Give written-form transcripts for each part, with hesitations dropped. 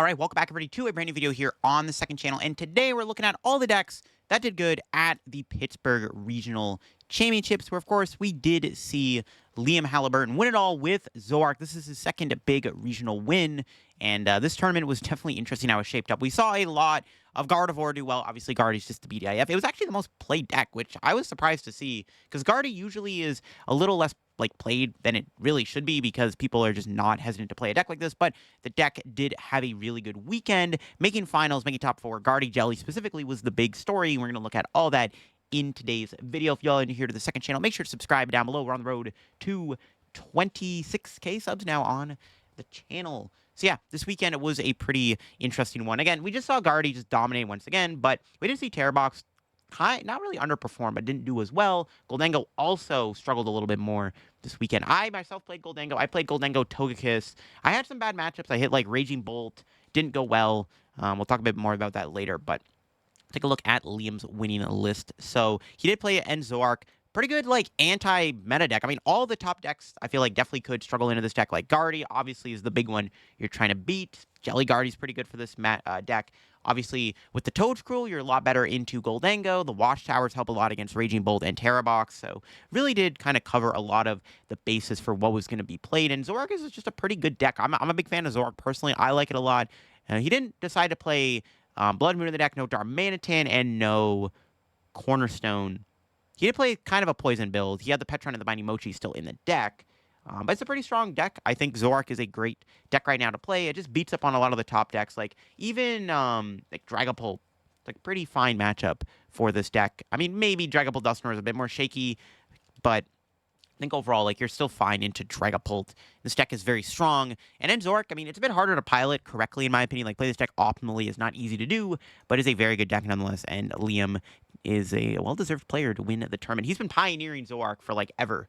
All right, welcome back everybody to a brand new video here on the second channel. And today we're looking at all the decks that did good at the Pittsburgh Regional Championships, where of course we did see Liam Halliburton win it all with Zoark. This is his second big regional win, and this tournament was definitely interesting how it shaped up. We saw a lot of Gardevoir do well. Obviously, Guardy's just the BDIF. It was actually the most played deck, which I was surprised to see, because Guardy usually is a little less played than it really should be, because people are just not hesitant to play a deck like this. But the deck did have a really good weekend, making finals, making top four. Guardy Jelly specifically was the big story. We're going to look at all that in today's video. If y'all are new here to the second channel, make sure to subscribe down below. We're on the road to 26K subs now on the channel. So yeah, this weekend it was a pretty interesting one. Again, we just saw Guardy just dominate once again, but we did see Terrabox not really underperform, but didn't do as well. Goldango also struggled a little bit more this weekend. I myself played Goldango. I played Goldango Togekiss. I had some bad matchups. I hit like Raging Bolt. Didn't go well. We'll talk a bit more about that later, but take a look at Liam's winning list. So he did play Zoark. Pretty good, anti-meta deck. I mean, all the top decks, I feel like, definitely could struggle into this deck. Like, Guardy, obviously, is the big one you're trying to beat. Jelly Guardy's pretty good for this deck. Obviously, with the Toedscruel, you're a lot better into Goldango. The Watchtowers help a lot against Raging Bolt and Terrabox. So, really did kind of cover a lot of the basis for what was going to be played. And Zoark is just a pretty good deck. I'm a big fan of Zoark, personally. I like it a lot. He didn't decide to play Blood Moon in the deck, no Darmanitan, and no Cornerstone. He did play kind of a poison build. He had the Petron and the Binding Mochi still in the deck. But it's a pretty strong deck. I think Zoark is a great deck right now to play. It just beats up on a lot of the top decks. Like, even Dragapult. It's like a pretty fine matchup for this deck. I mean, maybe Dragapult Dusknoir is a bit more shaky, but I think overall, you're still fine into Dragapult. This deck is very strong. And then Zoark, I mean, it's a bit harder to pilot correctly, in my opinion. Play this deck optimally is not easy to do, but is a very good deck nonetheless. And Liam is a well-deserved player to win the tournament. He's been pioneering Zoark for, ever.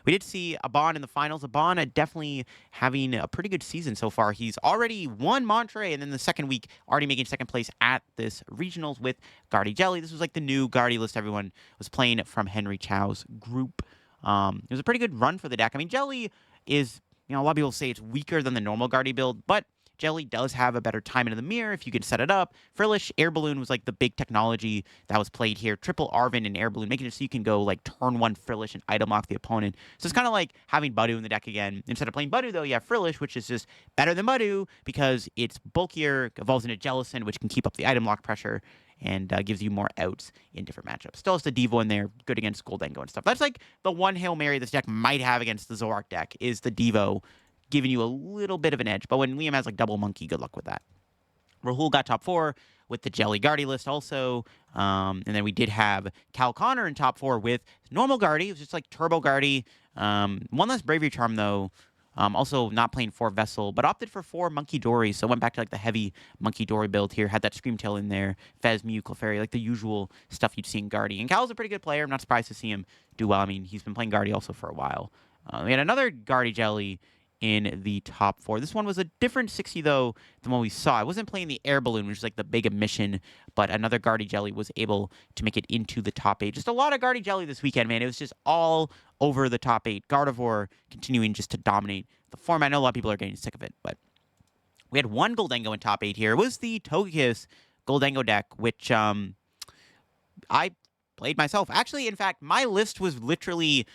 We did see Abon in the finals. Abon definitely having a pretty good season so far. He's already won Monterey, and then the second week, already making second place at this regionals with Guardy Jelly. This was the new Guardy list everyone was playing from Henry Chow's group. It was a pretty good run for the deck. I mean, Jelly is, a lot of people say it's weaker than the normal Guardy build, but Jelly does have a better time into the mirror if you can set it up. Frillish, Air Balloon was the big technology that was played here. Triple Arvin and Air Balloon, making it so you can go turn one Frillish and item off the opponent. So it's kind of like having Budu in the deck again. Instead of playing Budu, though, you have Frillish, which is just better than Budu because it's bulkier, evolves into Jellicent, which can keep up the item lock pressure, and gives you more outs in different matchups. Still has the Devo in there, good against Goldango and stuff. That's the one Hail Mary this deck might have against the Zoark deck, is the Devo, giving you a little bit of an edge. But when Liam has double monkey, good luck with that. Rahul got top four with the Jelly Guardy list also. And then we did have Cal Connor in top four with normal Guardy. It was just Turbo Guardy. One less Bravery Charm, though. Also not playing 4 Vessel, but opted for 4 Monkey Dory. So went back to the heavy Monkey Dory build here. Had that Screamtail in there. Fez, Mew, Clefairy, the usual stuff you'd see in Guardy. And Cal's a pretty good player. I'm not surprised to see him do well. I mean, he's been playing Guardy also for a while. We had another Guardy Jelly in the top 4. This one was a different 60, though, than what we saw. I wasn't playing the Air Balloon, which is the big emission, but another Guardy Jelly was able to make it into the top 8. Just a lot of Guardy Jelly this weekend, man. It was just all over the top 8. Gardevoir continuing just to dominate the format. I know a lot of people are getting sick of it, but we had one Goldango in top 8 here. It was the Togekiss Goldango deck, which I played myself. Actually, in fact, my list was literally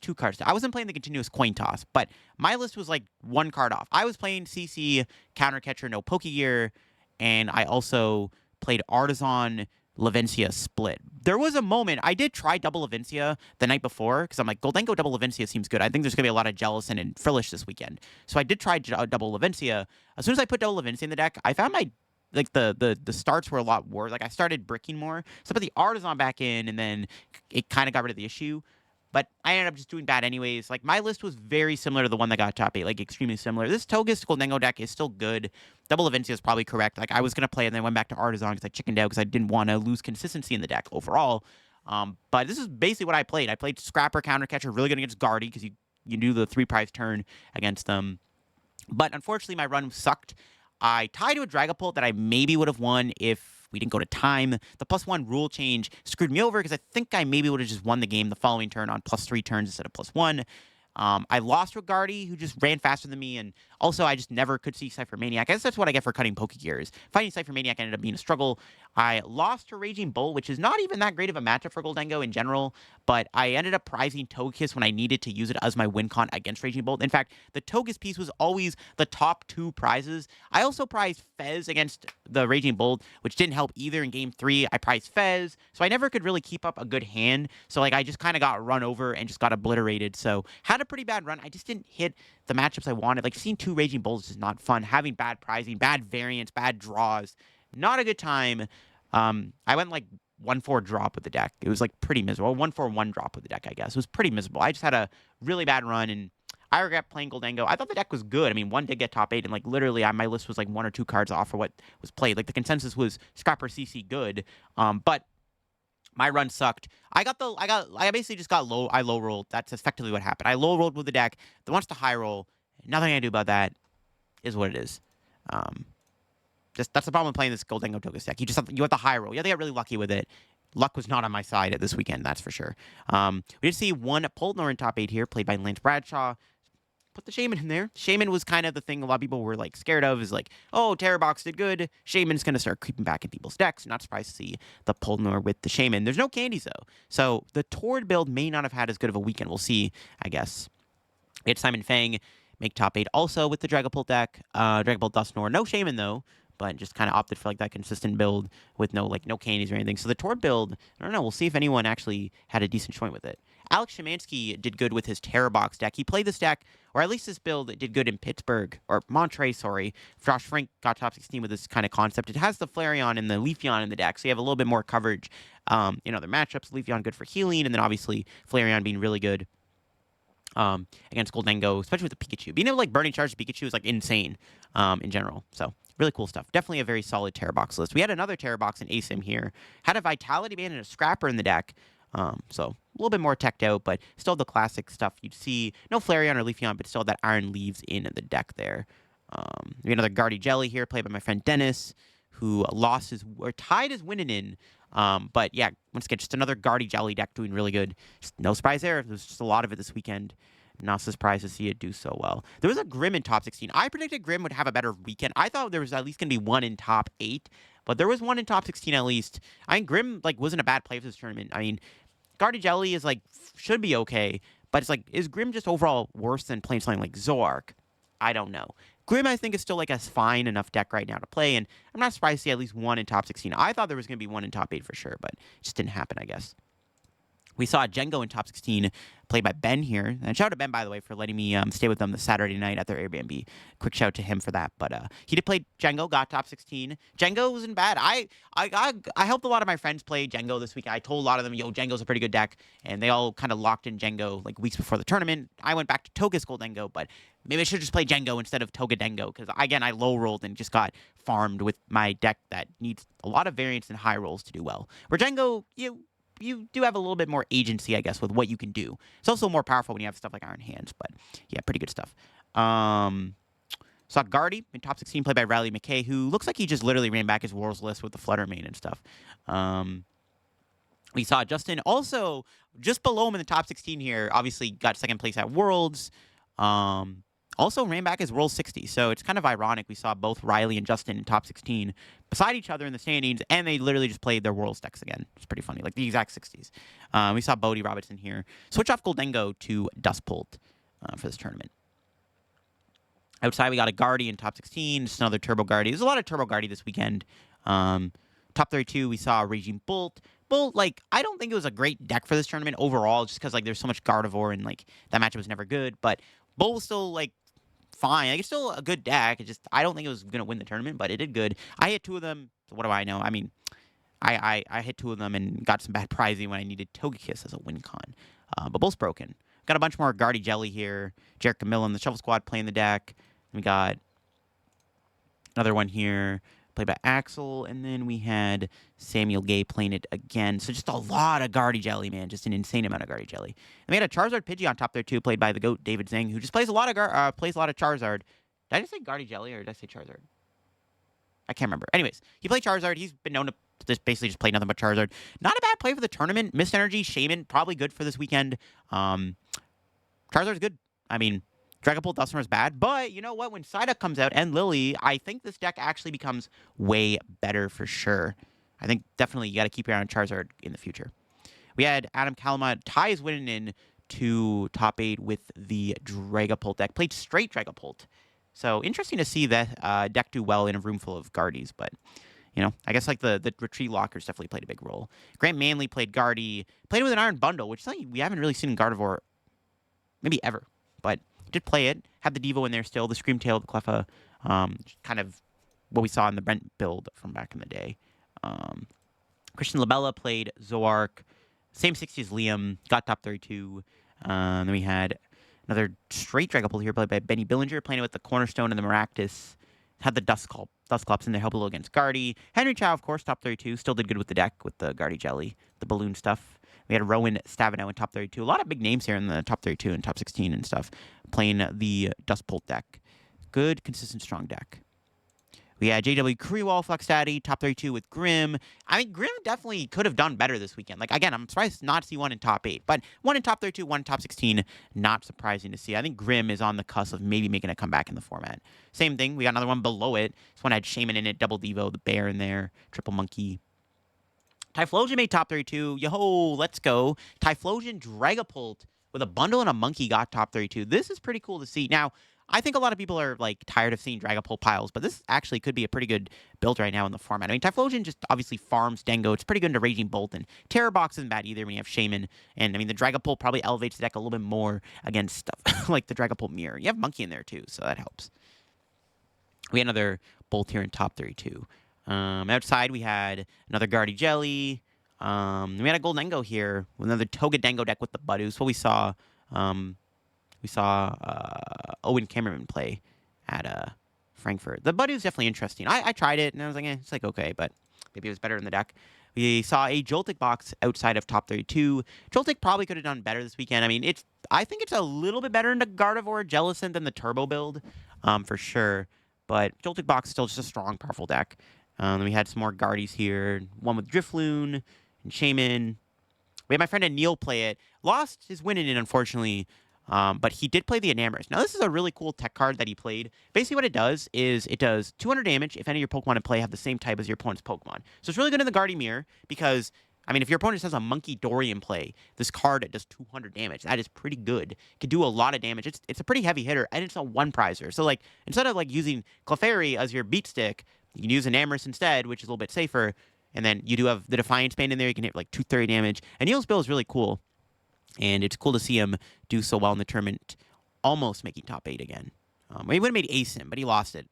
two cards. I wasn't playing the continuous coin toss, but my list was one card off. I was playing CC, Counter Catcher, no Pokegear, and I also played Artisan, Lavencia split. There was a moment, I did try double Lavencia the night before, because I'm Goldango double Lavencia seems good. I think there's going to be a lot of Jellicent and Frillish this weekend. So I did try double Lavencia. As soon as I put double Lavencia in the deck, I found the starts were a lot worse. I started bricking more. So I put the Artisan back in, and then it kind of got rid of the issue. But I ended up just doing bad anyways. My list was very similar to the one that got top 8, extremely similar. This Togekiss Goldango deck is still good. Double Lavencia is probably correct. I was going to play it, and then went back to Artisan because I chickened out because I didn't want to lose consistency in the deck overall. But this is basically what I played. I played Scrapper, Counter Catcher, really good against Guardy because you do the 3-prize turn against them. But unfortunately, my run sucked. I tied to a Dragapult that I maybe would have won if we didn't go to time. The +1 rule change screwed me over because I think I maybe would have just won the game the following turn on +3 turns instead of +1. I lost with Guardy, who just ran faster than me, and Also, I just never could see Cypher Maniac. I guess that's what I get for cutting Pokegears. Fighting Cypher Maniac ended up being a struggle. I lost to Raging Bull, which is not even that great of a matchup for Goldengo in general, but I ended up prizing Togekiss when I needed to use it as my win con against Raging Bull. In fact, the Togekiss piece was always the top 2 prizes. I also prized Fez against the Raging Bull, which didn't help either in Game 3. I prized Fez, so I never could really keep up a good hand. So, like, I just kind of got run over and just got obliterated. So, had a pretty bad run. I just didn't hit the matchups I wanted. Like, seeing 2 Raging Bulls is not fun. Having bad prizing, bad variants, bad draws, not a good time. I went like 1-4 drop with the deck. It was like pretty miserable. 1-4-1 drop with the deck, I guess. It was pretty miserable. I just had a really bad run, and I regret playing Goldengo. I thought the deck was good. I mean, one did get top 8, and like literally my list was like 1 or 2 cards off for what was played. Like the consensus was Scrapper CC good, but my run sucked. I basically just got I low rolled. That's effectively what happened. I low rolled with the deck that wants to high roll. Nothing I can do about that. Is what it is. That's the problem with playing this Goldengo Togekiss deck. You have to high roll. You have to get really lucky with it. Luck was not on my side at this weekend, that's for sure. We did see one Poltnor in top 8 here, played by Lance Bradshaw. Put the Shaman in there. Shaman was kind of the thing a lot of people were like scared of, is like, oh, Terror Box did good. Shaman's going to start creeping back in people's decks. Not surprised to see the Poltnor with the Shaman. There's no candies, though. So the Tord build may not have had as good of a weekend. We'll see, I guess. We had Simon Fang make top 8 also with the Dragapult deck. Dragapult Dusknoir. No Shaman, though, but just kind of opted for like that consistent build with no candies or anything. So the Tord build, I don't know. We'll see if anyone actually had a decent showing with it. Alex Szymanski did good with his Terror Box deck. He played this deck, or at least this build did good in Pittsburgh, or Monterey, sorry. Josh Frank got top 16 with this kind of concept. It has the Flareon and the Leafeon in the deck, so you have a little bit more coverage in other matchups. Leafeon good for healing, and then obviously Flareon being really good against Goldengo, especially with the Pikachu. Being able to like Burning Charge the Pikachu is like insane in general. So really cool stuff. Definitely a very solid Terror Box list. We had another Terror Box in ASIM here. Had a Vitality Band and a Scrapper in the deck. So a little bit more teched out, but still the classic stuff you'd see. No Flareon or Leafeon, but still that Iron Leaves in the deck there. We have another Guardy Jelly here, played by my friend Dennis, who tied his winning in. But yeah, once again, just another Guardy Jelly deck doing really good. Just no surprise there. There's just a lot of it this weekend. Not surprised to see it do so well. There was a Grim in top 16. I predicted Grim would have a better weekend. I thought there was at least going to be one in top 8, but there was one in top 16 at least. I mean, Grim like wasn't a bad play for this tournament. I mean, Guardy Jelly is like should be okay, but it's like, is Grim just overall worse than playing something like Zoark? I don't know. Grim, I think, is still like a fine enough deck right now to play, and I'm not surprised to see at least one in top 16. I thought there was going to be one in top 8 for sure, but it just didn't happen, I guess. We saw Django in top 16, played by Ben here. And shout out to Ben, by the way, for letting me stay with them the Saturday night at their Airbnb. Quick shout out to him for that. But he did play Django, got top 16. Django wasn't bad. I helped a lot of my friends play Django this week. I told a lot of them, yo, Django's a pretty good deck. And they all kind of locked in Django like weeks before the tournament. I went back to Togekiss Goldengo, but maybe I should just play Django instead of Togedengo. Because, again, I low rolled and just got farmed with my deck that needs a lot of variance and high rolls to do well. Where Django, you do have a little bit more agency, I guess, with what you can do. It's also more powerful when you have stuff like Iron Hands, but yeah, pretty good stuff. Saw Guardy in top 16, played by Riley McKay, who looks like he just literally ran back his Worlds list with the Flutter Mane and stuff. We saw Justin also just below him in the top 16 here, obviously got second place at Worlds. Also ran back his World 60, so it's kind of ironic. We saw both Riley and Justin in top 16 beside each other in the standings, and they literally just played their Worlds decks again. It's pretty funny, like the exact 60s. We saw Bodie Robertson here. Switch off Goldengo to Duskbolt for this tournament. Outside, we got a Guardy in top 16, just another Turbo Guardy. There's a lot of Turbo Guardy this weekend. Top 32, we saw Raging Bolt. Bolt, like, I don't think it was a great deck for this tournament overall, just because, like, there's so much Gardevoir, and, like, that matchup was never good. But Bolt was still, like, fine. Like, it's still a good deck. I don't think it was going to win the tournament, but it did good. I hit 2 of them. So what do I know? I mean, I hit 2 of them and got some bad prizing when I needed Togekiss as a win con. But both broken. Got a bunch more Guardy Jelly here. Jarek Camilla and the Shovel Squad playing the deck. We got another one here played by Axel. And then we had Samuel Gay playing it again. So just a lot of Guardy Jelly, man. Just an insane amount of Guardy Jelly. And we had a Charizard Pidgey on top there, too, played by the GOAT, David Zhang, who just plays a lot of Charizard. Did I just say Guardy Jelly or did I say Charizard? I can't remember. Anyways, he played Charizard. He's been known to basically just play nothing but Charizard. Not a bad play for the tournament. Mist Energy, Shaman, probably good for this weekend. Charizard's good. I mean, Dragapult Duster is bad, but you know what? When Psyduck comes out and Lily, I think this deck actually becomes way better for sure. I think definitely you got to keep your eye on Charizard in the future. We had Adam Kalama ties winning in to top 8 with the Dragapult deck. Played straight Dragapult. So interesting to see that deck do well in a room full of Guardies, but you know, I guess like the retreat lockers definitely played a big role. Grant Manley played Guardy, played with an Iron Bundle, which is something we haven't really seen in Gardevoir maybe ever, but did play it. Had the Devo in there still, the Screamtail, the Cleffa, kind of what we saw in the Brent build from back in the day. Christian Labella played Zoark, same 60 as Liam, got top 32. Then we had another straight Dragapult here played by Benny Billinger, playing with the Cornerstone and the Maractus. Had the Dusclops in there, help a little against Guardy. Henry Chow, of course, top 32. Still did good with the deck with the Guardy Jelly, the balloon stuff. We had Rowan Stavino in top 32. A lot of big names here in the top 32 and top 16 and stuff, playing the Dustbolt deck. Good, consistent, strong deck. We had JW Kriwall, Flex Daddy, top 32 with Grim. I mean, Grim definitely could have done better this weekend. Like, again, I'm surprised not to see one in top 8. But one in top 32, one in top 16, not surprising to see. I think Grim is on the cusp of maybe making a comeback in the format. Same thing, we got another one below it. This one had Shaman in it, Double Devo, the Bear in there, Triple Monkey. Typhlosion made top 32. Yo, let's go. Typhlosion Dragapult with a bundle and a monkey got top 32. This is pretty cool to see. Now, I think a lot of people are like tired of seeing Dragapult piles, but this actually could be a pretty good build right now in the format. I mean, Typhlosion just obviously farms Dengo. It's pretty good into Raging Bolt, and Terror Box isn't bad either when you have Shaman. And I mean, the Dragapult probably elevates the deck a little bit more against stuff like the Dragapult Mirror. You have Monkey in there too, so that helps. We had another Bolt here in top 32. Outside, we had another Guardy Jelly. We had a Golden Dengo here with another Toga Dengo deck with the Budews. What we saw, Owen Cameron play at Frankfurt. The Budews definitely interesting. I tried it and I was like, it's like okay, but maybe it was better in the deck. We saw a Joltik box outside of top 32. Joltik probably could have done better this weekend. I mean, I think it's a little bit better into Gardevoir Jellicent than the Turbo build, for sure. But Joltik box is still just a strong, powerful deck. We had some more Guardies here. One with Drifloon and Shaman. We had my friend Anil play it. Lost his win in it, unfortunately. But he did play the Enamorous. Now, this is a really cool tech card that he played. Basically, what it does is it does 200 damage if any of your Pokemon in play have the same type as your opponent's Pokemon. So it's really good in the Guardy Mirror because, I mean, if your opponent just has a Monkey Dory in play, this card does 200 damage. That is pretty good. It can do a lot of damage. It's a pretty heavy hitter, and it's a one-prizer. So, like, instead of, like, using Clefairy as your beat stick, you can use Enamorous instead, which is a little bit safer. And then you do have the Defiance Band in there. You can hit, like, 230 damage. And Neil's build is really cool. And it's cool to see him do so well in the tournament, almost making top 8 again. He would have made ASIM, but he lost it,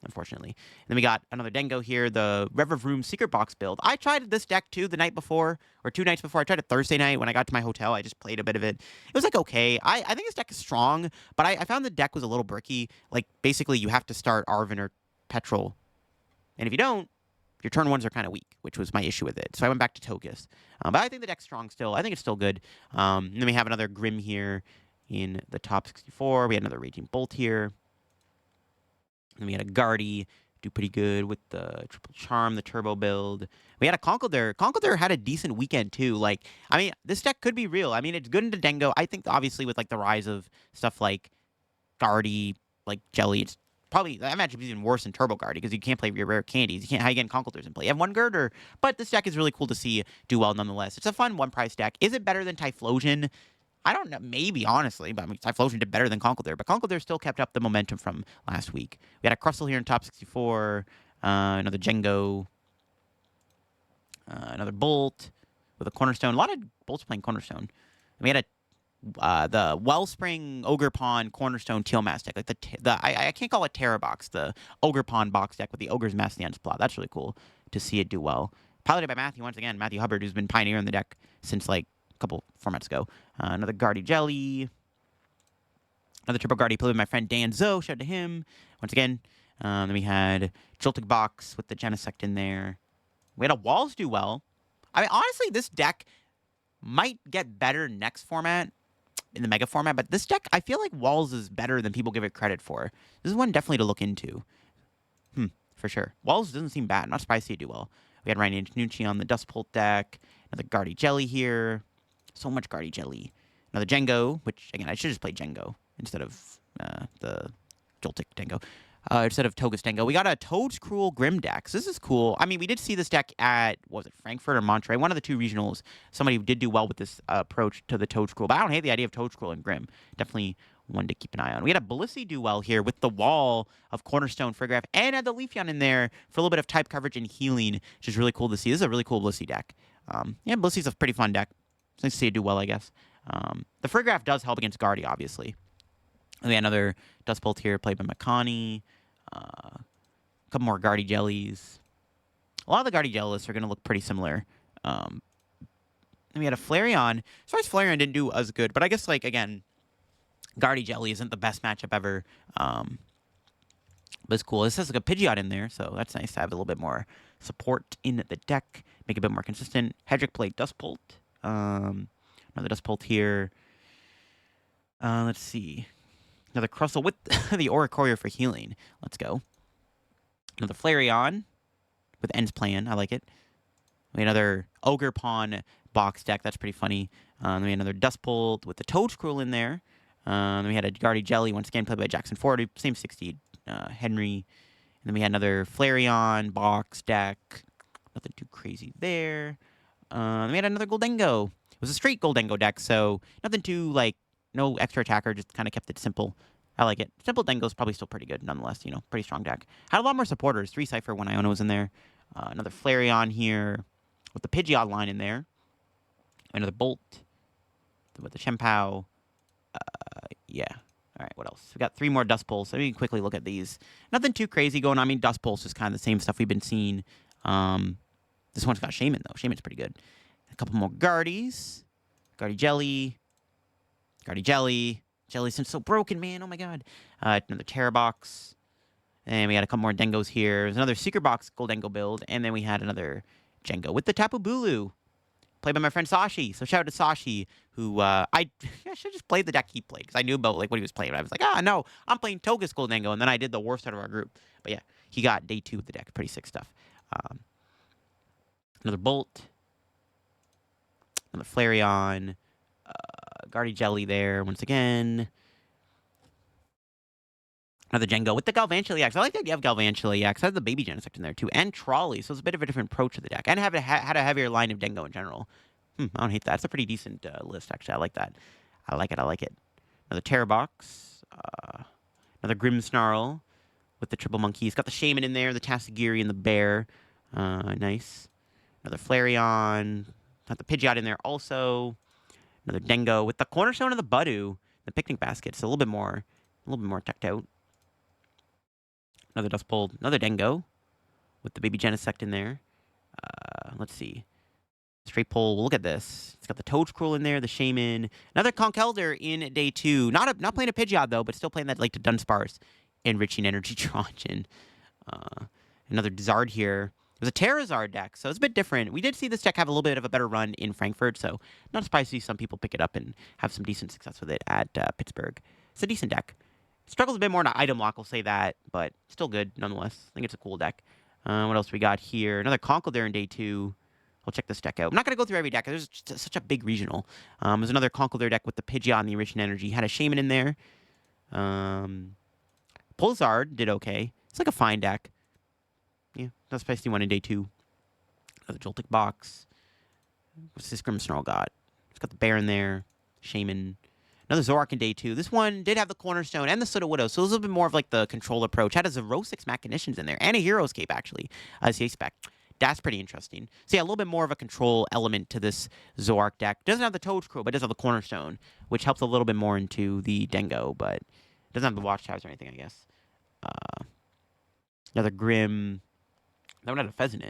unfortunately. And then we got another Dengo here, the Rev of Room Secret Box build. I tried this deck, too, the night before, or 2 nights before. I tried it Thursday night when I got to my hotel. I just played a bit of it. It was, like, okay. I think this deck is strong, but I found the deck was a little bricky. Like, basically, you have to start Arven or Petrol. And if you don't, your turn ones are kind of weak, which was my issue with it. So I went back to Tokus. But I think the deck's strong still. I think it's still good. And then we have another Grim here in the top 64. We had another Raging Bolt here. And then we had a Guardy do pretty good with the Triple Charm, the Turbo build. We had a Conkeldurr. Conkeldurr had a decent weekend, too. Like, I mean, this deck could be real. I mean, it's good into Dengo. I think, obviously, with, like, the rise of stuff like Guardy, like Jelly, it's probably, I imagine it's even worse than Turbo Guardy because you can't play your rare candies. You can't, how you get Conkeldurrs in play? You have one Girder, but this deck is really cool to see do well nonetheless. It's a fun one-price deck. Is it better than Typhlosion? I don't know, maybe, honestly, but I mean, Typhlosion did better than Conkeldurr, but Conkeldurr still kept up the momentum from last week. We had a Crustle here in top 64, another Jengo, another Bolt with a Cornerstone. A lot of Bolts playing Cornerstone. And we had the Wellspring Ogre Pond Cornerstone Teal Mask deck, like I can't call it Terra Box, the Ogre Pond box deck with the Ogre's Mask the Ends plot. That's really cool to see it do well. Piloted by Matthew once again, Matthew Hubbard, who's been pioneering the deck since like a couple formats ago. Another Guardy Jelly, another Triple Guardy played with my friend Dan Zoe. Shout out to him once again. Then we had Joltik Box with the Genesect in there. We had a Walls do well. I mean, honestly, this deck might get better next format, in the Mega format, but this deck, I feel like Walls is better than people give it credit for. This is one definitely to look into. For sure. Walls doesn't seem bad. I'm not surprised to see it do well. We had Ryan Antonucci on the Dustbolt deck. Another Guardy Jelly here. So much Guardy Jelly. Another Jengo, which, again, I should just play Jengo instead of the Joltik Dengo. Instead of Togus Dengo. We got a Toad's Cruel Grim deck. So this is cool. I mean, we did see this deck at, what was it, Frankfurt or Monterey? One of the two regionals. Somebody did do well with this approach to the Toad's Cruel. But I don't hate the idea of Toad's Cruel and Grim. Definitely one to keep an eye on. We had a Blissey do well here with the wall of Cornerstone Friggraph and had the Leafeon in there for a little bit of type coverage and healing, which is really cool to see. This is a really cool Blissey deck. Yeah, Blissey's a pretty fun deck. It's nice to see it do well, I guess. The Friggraph does help against Guardy, obviously. And we had another Dust Bolt here played by Makani. A couple more Guardy Jellies. A lot of the Guardy Jellies are going to look pretty similar. And we had a Flareon. As far as Flareon didn't do as good, but I guess, like, again, Guardy Jelly isn't the best matchup ever. But it's cool. This has like a Pidgeot in there, so that's nice to have a little bit more support in the deck. Make it a bit more consistent. Hedrick played Dust Bolt. Another Dust Bolt here. Let's see. Another Crustle with the Oricorio for healing. Let's go. Another Flareon with Ends Plan. I like it. We had another Ogre Pawn box deck. That's pretty funny. Then we had another Dust Bolt with the Toadscruel in there. Then we had a Guardy Jelly, once again played by Jackson Ford. Same 60, Henry. And then we had another Flareon box deck. Nothing too crazy there. Then we had another Goldengo. It was a straight Goldengo deck, so nothing too, like, no extra attacker, just kind of kept it simple. I like it. Simple Dengo's probably still pretty good, nonetheless, you know, pretty strong deck. Had a lot more supporters. 3 Cypher when Iona was in there. Another Flareon here with the Pidgeot line in there. Another Bolt with the Chempao. Yeah. All right, what else? We got 3 more Dust Pulse. So we can quickly look at these. Nothing too crazy going on. I mean, Dust Pulse is kind of the same stuff we've been seeing. This one's got Shaman, though. Shaman's pretty good. A couple more Guardies. Guardy Jelly. Guardy Jelly. Jelly seems so broken, man. Oh, my God. Another Terra Box. And we had a couple more Dengos here. There's another Secret Box Goldengo build. And then we had another Jengo with the Tapu Bulu. Played by my friend Sashi. So shout out to Sashi, who I should just play the deck he played, because I knew about like what he was playing. I was like, no, I'm playing Togus Goldengo, and then I did the worst out of our group. But yeah, he got day 2 of the deck. Pretty sick stuff. Another Bolt. Another Flareon. Guardy Jelly there once again. Another Jengo with the Galvantula EX. I like the idea of Galvantula EX. I had the Baby Genesect in there too, and Trolley, so it's a bit of a different approach to the deck. And had a heavier line of Dengo in general. I don't hate that. It's a pretty decent list, actually. I like that. I like it. Another Terra Box. Another Grimmsnarl with the Triple Monkey. He's got the Shaman in there, the Tatsugiri, and the Bear. Nice. Another Flareon. Got the Pidgeot in there also. Another Dengo with the Cornerstone of the Budu. The Picnic Basket. It's a little bit more teched out. Another Dust Bolt. Another Dengo with the Baby Genesect in there. Let's see. Straight pull. We'll look at this. It's got the Toadscruel in there, the Shaman. Another Conkeldurr in day 2. Not playing a Pidgeot, though, but still playing that like to Dunsparce. Enriching Energy Trojan. Another Zard here. It was a Terrazard deck, so it's a bit different. We did see this deck have a little bit of a better run in Frankfurt, so not surprised to see some people pick it up and have some decent success with it at Pittsburgh. It's a decent deck. It struggles a bit more in item lock, I'll say that, but still good nonetheless. I think it's a cool deck. What else we got here? Another Conkeldurr in day 2. I'll check this deck out. I'm not going to go through every deck. There's just such a big regional. There's another Conkeldurr deck with the Pidgeot and the Enriching Energy. Had a Shaman in there. Pulsar did okay. It's like a fine deck. Yeah, that's Spicy one in day 2. Another Joltik box. What's this Grimmsnarl got? It's got the Bear in there. Shaman. Another Zoroark in day 2. This one did have the Cornerstone and the Soda Widow, so it was a little bit more of like the control approach. Had a Zerosix Machinations in there, and a Hero's Cape, actually, as the spec. That's pretty interesting. So yeah, a little bit more of a control element to this Zoroark deck. Doesn't have the Toadscruel, but does have the Cornerstone, which helps a little bit more into the Dengo, but doesn't have the Watchtowers or anything, I guess. Another Grim. That one had a Pheasant.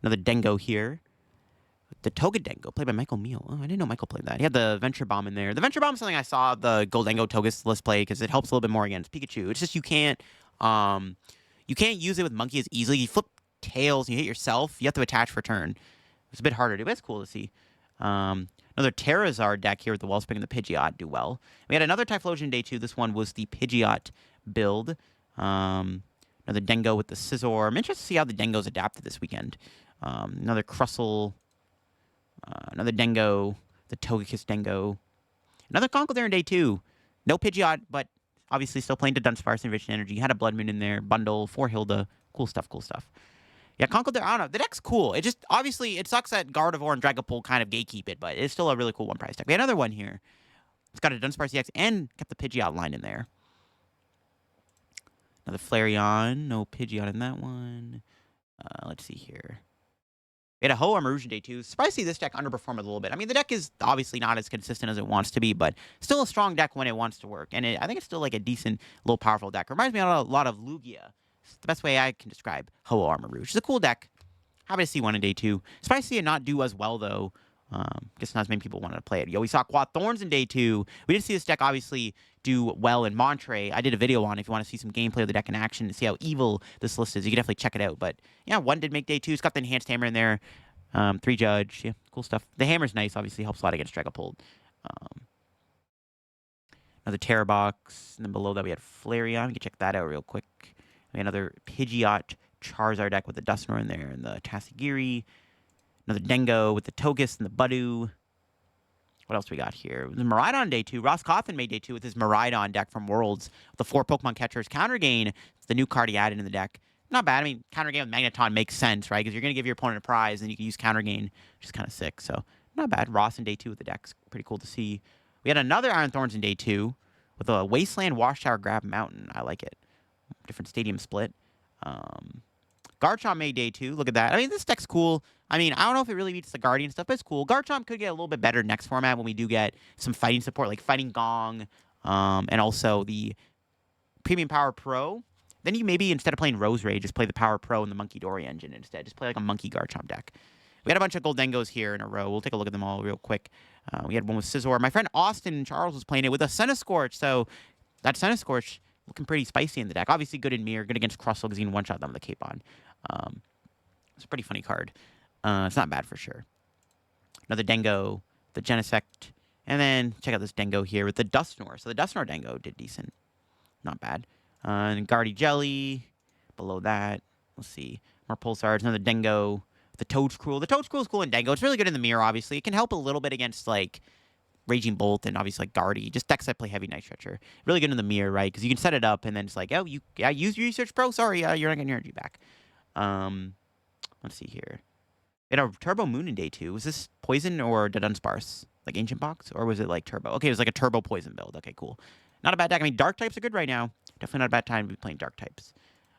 Another Dengo here. The Toga Dengo, played by Michael Meal. Oh, I didn't know Michael played that. He had the Venture Bomb in there. The Venture Bomb is something I saw the Goldengo Togus list play because it helps a little bit more against Pikachu. It's just you can't use it with Monkey as easily. You flip tails, you hit yourself, you have to attach for turn. It's a bit harder to do, but it's cool to see. Another Terrazard deck here with the Wellspring and the Pidgeot do well. We had another Typhlosion day 2. This one was the Pidgeot build. Another Dengo with the Scizor. I'm interested to see how the Dengos adapted this weekend. Another Crustle. Another Dengo. The Togekiss Dengo. Another Conkeldurr in day 2. No Pidgeot, but Obviously, still playing to Dunsparce, Enriched Energy. Had a Blood Moon in there. Bundle, 4 Hilda. Cool stuff, cool stuff. Yeah, Conkeldurr, I don't know. The deck's cool. It just, obviously, it sucks that Gardevoir and Dragapult kind of gatekeep it, but it's still a really cool one-price deck. We had another one here. It's got a Dunsparce EX and kept the Pidgeot line in there. Another Flareon. No Pidgeot in that one. Let's see here. We had a Ho-Oh Marouge in day 2. Surprised to see this deck underperform a little bit. I mean, the deck is obviously not as consistent as it wants to be, but still a strong deck when it wants to work. And I think it's still like a decent, little powerful deck. Reminds me a lot of Lugia. It's the best way I can describe Ho-Oh Armor Rouge. It's a cool deck. Happy to see one in day 2. Surprised to see it not do as well, though. Guess not as many people wanted to play it. Yo, we saw Quad Thorns in day 2. We did see this deck obviously do well in Monterey. I did a video on it if you want to see some gameplay of the deck in action and see how evil this list is. You can definitely check it out. But yeah, one did make day 2. It's got the Enhanced Hammer in there. 3 Judge. Yeah, cool stuff. The Hammer's nice. Obviously helps a lot against Dragapult. Another Terra Box. And then below that we had Flareon. We can check that out real quick. We had another Pidgeot Charizard deck with the Dusknoir in there and the Tasigiri. Another Dengo with the Togus and the Budu. What else we got here? The Miraidon day 2. Ross Coffin made day 2 with his Miraidon deck from Worlds. The 4 Pokemon catchers. Counter Gain. It's the new card he added in the deck. Not bad. I mean, Counter Gain with Magneton makes sense, right? Because you're going to give your opponent a prize, and you can use Counter Gain, which is kind of sick. So, not bad. Ross in day 2 with the deck's pretty cool to see. We had another Iron Thorns in day 2 with a Wasteland Watchtower Grab Mountain. I like it. Different stadium split. Garchomp made day 2. Look at that. I mean, this deck's cool. I mean, I don't know if it really beats the Guardian stuff, but it's cool. Garchomp could get a little bit better next format when we do get some fighting support, like Fighting Gong, and also the Premium Power Pro. Then you maybe, instead of playing Rose Ray, just play the Power Pro and the Monkey Dory engine instead. Just play like a Monkey Garchomp deck. We had a bunch of Goldengos here in a row. We'll take a look at them all real quick. We had one with Scizor. My friend Austin Charles was playing it with a Centiskorch, so that Centiskorch looking pretty spicy in the deck. Obviously good in Mirror, good against Crustle because you can one-shot them with the Cape on. It's a pretty funny card. It's not bad for sure. Another Dengo, the Genesect, and then check out this Dengo here with the Dusknoir. So the Dusknoir Dengo did decent. Not bad. And Guardy Jelly. Below that, let's see. More Pulsars, another Dengo. The Toadscruel. The Toadscruel is cool in Dengo. It's really good in the Mirror, obviously. It can help a little bit against, like, Raging Bolt and obviously like Guardy. Just decks that play heavy Night Stretcher. Really good in the Mirror, right? Because you can set it up and then it's like, oh, use your Research Pro. Sorry, you're not getting your energy back. Let's see here. We had a Turbo Moon in day 2. Was this Poison or the Dunsparce? Like Ancient Box? Or was it like Turbo? Okay, it was like a Turbo Poison build. Okay, cool. Not a bad deck. I mean, Dark types are good right now. Definitely not a bad time to be playing Dark types.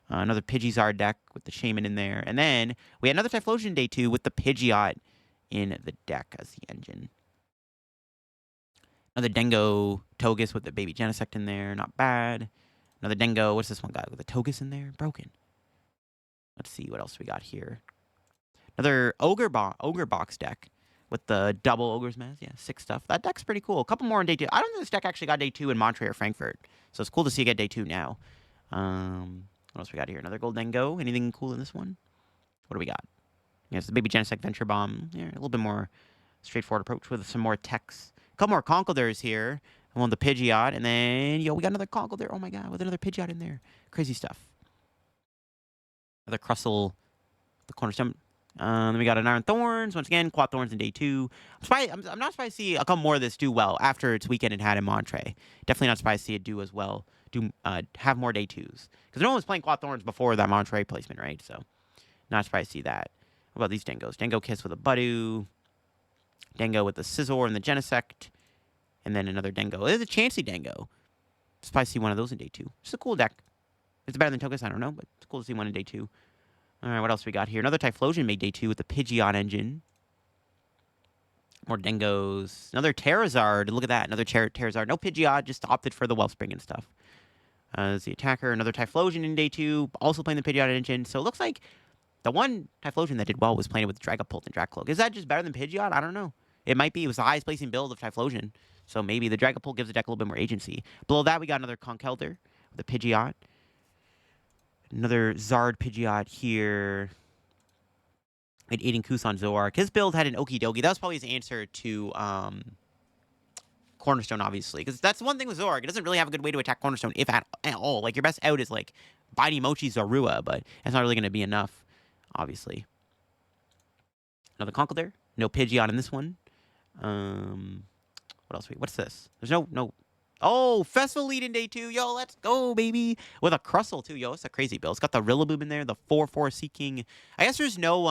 Another Pidgeysar deck with the Shaman in there. And then we had another Typhlosion in day 2 with the Pidgeot in the deck as the engine. Another Dengo Togus with the Baby Genesect in there. Not bad. Another Dengo. What's this one got with the Togus in there? Broken. Let's see what else we got here. Another Ogre Box deck with the double Ogre's Mask. Yeah, 6 stuff. That deck's pretty cool. A couple more in day 2. I don't think this deck actually got day 2 in Monterey or Frankfurt. So it's cool to see it get day 2 now. What else we got here? Another Goldengo. Anything cool in this one? What do we got? Yeah, it's the Baby Genesect Venture Bomb. Yeah, a little bit more straightforward approach with some more techs. A couple more Conkeldurrs here. I want the Pidgeot. And then, yo, we got another Conkeldurr. Oh my god, with another Pidgeot in there. Crazy stuff. Another Crustle. The Cornerstone. Then we got an Iron Thorns. Once again, Quad Thorns in day 2. I'm not surprised to see a couple more of this do well after its weekend it had in Monterey. Definitely not surprised to see it do as well. Have more day 2s. Because no one was playing Quad Thorns before that Monterey placement, right? So, not surprised to see that. What about these Dengos? Dengo Kiss with a Budu. Dengo with the Scizor and the Genesect. And then another Dengo. There's a Chansey Dengo. Surprised to see one of those in day 2. It's a cool deck. Is it better than Togus? I don't know, but it's cool to see one in day 2. All right, what else we got here? Another Typhlosion made day 2 with the Pidgeot engine. More Dengos. Another Terrazard. Look at that. Another Terrazard. No Pidgeot, just opted for the Wellspring and stuff. As the attacker. Another Typhlosion in day 2. Also playing the Pidgeot engine. So it looks like the one Typhlosion that did well was playing it with Dragapult and Dracloak. Is that just better than Pidgeot? I don't know. It might be. It was the highest placing build of Typhlosion. So maybe the Dragapult gives the deck a little bit more agency. Below that, we got another Conkeldurr with the Pidgeot. Another Zard Pidgeot here. And Aiden Kusan Zoark. His build had an Okie Dokie. That was probably his answer to Cornerstone, obviously. Because that's one thing with Zoark. It doesn't really have a good way to attack Cornerstone, if at all. Like, your best out is, like, Mighty Mochi Zorua, but that's not really going to be enough, obviously. Another Conkeldurr. No Pidgeot in this one. What else? What's this? There's no Oh, Festival lead in day 2. Yo, let's go, baby. With a Crustle, too. Yo, it's a crazy build. It's got the Rillaboom in there, the 4/4 Seeking. I guess there's no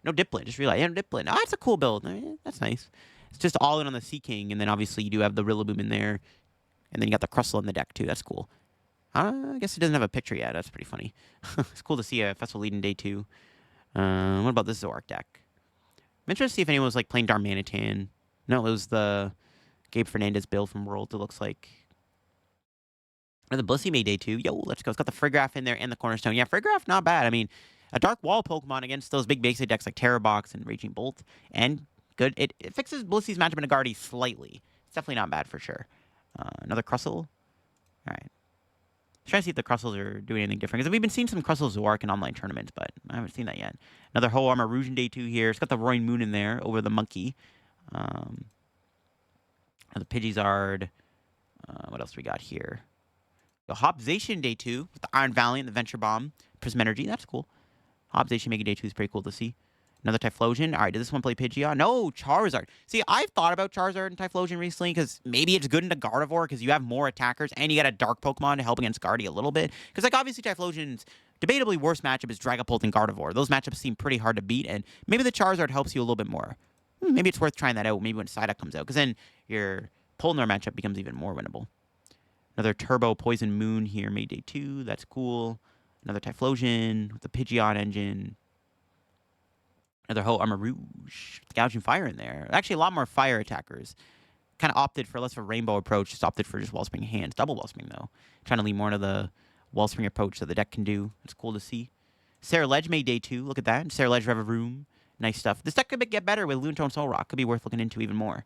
Dipplin. Just realized. Yeah, no Dipplin. Oh, that's a cool build. That's nice. It's just all in on the Seeking, and then obviously you do have the Rillaboom in there, and then you got the Crustle in the deck, too. That's cool. I guess it doesn't have a picture yet. That's pretty funny. It's cool to see a Festival lead in day 2. What about this Zoroark deck? I'm interested to see if anyone was, like, playing Darmanitan. No, it was the Gabe Fernandez build from Worlds, it looks like. Or the Blissey made day 2. Yo, let's go. It's got the Friggraph in there and the Cornerstone. Yeah, Friggraph, not bad. I mean, a Dark Wall Pokemon against those big basic decks like Terror Box and Raging Bolt. And good. It fixes Blissey's matchup in Agardy slightly. It's definitely not bad for sure. Another Crustle. All right. Trying to see if the Crustles are doing anything different. Because we've been seeing some Crustle Zoroark in online tournaments, but I haven't seen that yet. Another Ho Armor Rouge in day 2 here. It's got the Roaring Moon in there over the Monkey. The Pidgeysard. What else do we got here? The Hopzation day 2 with the Iron Valiant, the Venture Bomb, Prism Energy. That's cool. Hopzation making day 2 is pretty cool to see. Another Typhlosion. All right, does this one play Pidgeot? No, Charizard. See, I've thought about Charizard and Typhlosion recently because maybe it's good into Gardevoir because you have more attackers and you got a Dark Pokemon to help against Guardy a little bit. Because, like, obviously Typhlosion's debatably worst matchup is Dragapult and Gardevoir. Those matchups seem pretty hard to beat, and maybe the Charizard helps you a little bit more. Maybe it's worth trying that out maybe when Psyduck comes out because then your Polnar matchup becomes even more winnable. Another Turbo Poison Moon here, made day 2. That's cool. Another Typhlosion with the Pidgeot engine. Another Ho Armor Rouge. Gouging Fire in there. Actually, a lot more fire attackers. Kind of opted for less of a rainbow approach. Just opted for just Wellspring Hands. Double Wellspring, though. Trying to lean more into the Wellspring approach that the deck can do. It's cool to see. Sarah Ledge made day 2. Look at that. Sarah Ledge, Revavroom. Nice stuff. This deck could get better with Lunatone Solrock. Could be worth looking into even more.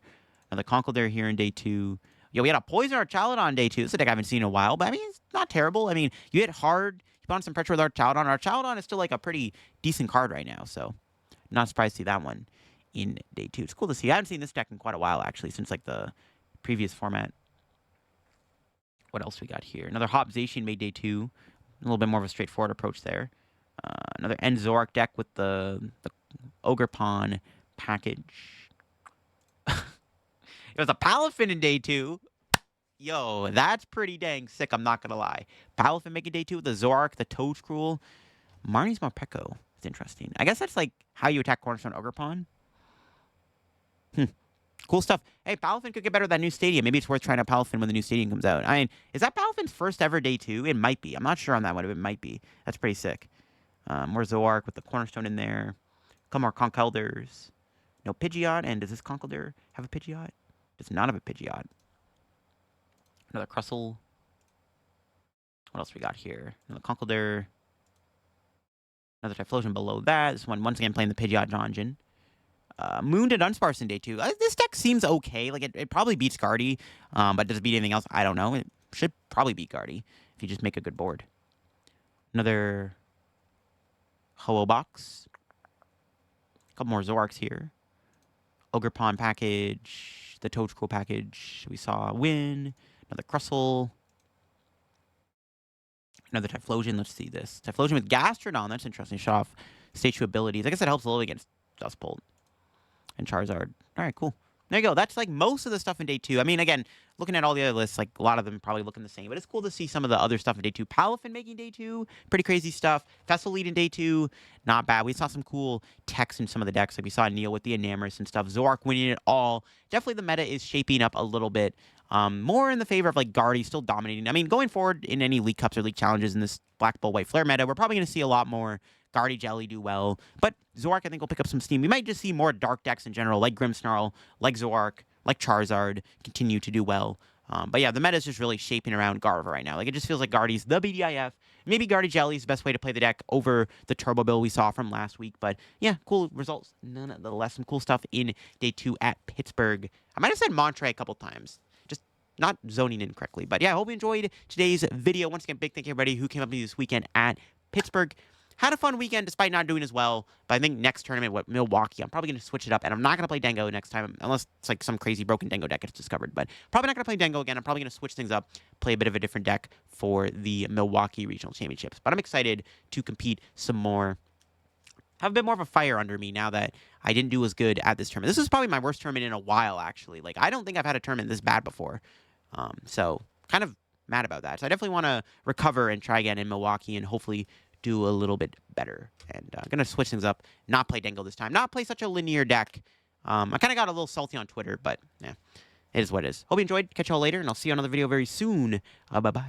Another Conkeldurr here in day 2. Yo, we had a Poison Archaludon on day 2. This is a deck I haven't seen in a while, but I mean, it's not terrible. I mean, you hit hard. You put on some pressure with Archaludon. Archaludon is still like a pretty decent card right now, so not surprised to see that one in day 2. It's cool to see. I haven't seen this deck in quite a while, actually, since like the previous format. What else we got here? Another Hopzation made day 2. A little bit more of a straightforward approach there. Another End Zoroark deck with the Ogerpon package. It was a Palafin in day 2. Yo, that's pretty dang sick, I'm not going to lie. Palafin making day 2 with the Zoroark, the Toadskrull. Marnie's Morpeko. It's interesting. I guess that's like how you attack Cornerstone Ogerpon. Cool stuff. Hey, Palafin could get better with that new stadium. Maybe it's worth trying out Palafin when the new stadium comes out. I mean, is that Palafin's first ever day 2? It might be. I'm not sure on that one, but it might be. That's pretty sick. More Zoroark with the Cornerstone in there. A couple more Conkeldurrs. No Pidgeot. And does this Conkeldurr have a Pidgeot? Does not have a Pidgeot. Another Crustle. What else we got here? Another Conkeldurr. Another Typhlosion below that. This one, once again, playing the Pidgeot Donjon. Moon to Dunsparce in day 2. This deck seems okay. Like, it probably beats Guardy. But does it beat anything else? I don't know. It should probably beat Guardy if you just make a good board. Another Ho-Oh box. A couple more Zoroarks here. Ogerpon package. The Toadskrull package. We saw Win. Another Crustle. Another Typhlosion. Let's see this. Typhlosion with Gastrodon. That's interesting. Shut off Stage 2 abilities. I guess it helps a little against Duskbolt and Charizard. All right, cool. There you go. That's like most of the stuff in day 2. I mean, again, looking at all the other lists, like a lot of them probably looking the same, but it's cool to see some of the other stuff in day 2. Palafin making day 2, pretty crazy stuff. Festival lead in day 2, not bad. We saw some cool techs in some of the decks. Like we saw Neil with the Enamorus and stuff. Zoroark winning it all. Definitely the meta is shaping up a little bit. More in the favor of like Guardy still dominating. I mean, going forward in any League Cups or League Challenges in this Black Bull White Flare meta, we're probably going to see a lot more Guardy Jelly do well. But Zoroark, I think, will pick up some steam. We might just see more dark decks in general, like Grimmsnarl, like Zoroark, like Charizard, continue to do well. But yeah, the meta is just really shaping around Gardevoir right now. Like, it just feels like Guardy's the BDIF. Maybe Guardy Jelly is the best way to play the deck over the Turbo Bill we saw from last week. But yeah, cool results. Nonetheless, some cool stuff in day 2 at Pittsburgh. I might have said Monterey a couple times. Just not zoning in correctly. But yeah, I hope you enjoyed today's video. Once again, big thank you everybody who came up to me this weekend at Pittsburgh. Had a fun weekend despite not doing as well, but I think next tournament with Milwaukee, I'm probably going to switch it up, and I'm not going to play Dango next time, unless it's like some crazy broken Dango deck gets discovered, but probably not going to play Dango again. I'm probably going to switch things up, play a bit of a different deck for the Milwaukee Regional Championships, but I'm excited to compete some more have a bit more of a fire under me now that I didn't do as good at this tournament. This is probably my worst tournament in a while, actually. Like, I don't think I've had a tournament this bad before. So, kind of mad about that. So, I definitely want to recover and try again in Milwaukee and hopefully do a little bit better. And I'm going to switch things up, not play Dingle this time, not play such a linear deck. I kind of got a little salty on Twitter, but yeah, it is what it is. Hope you enjoyed. Catch you all later, and I'll see you on another video very soon. Bye-bye.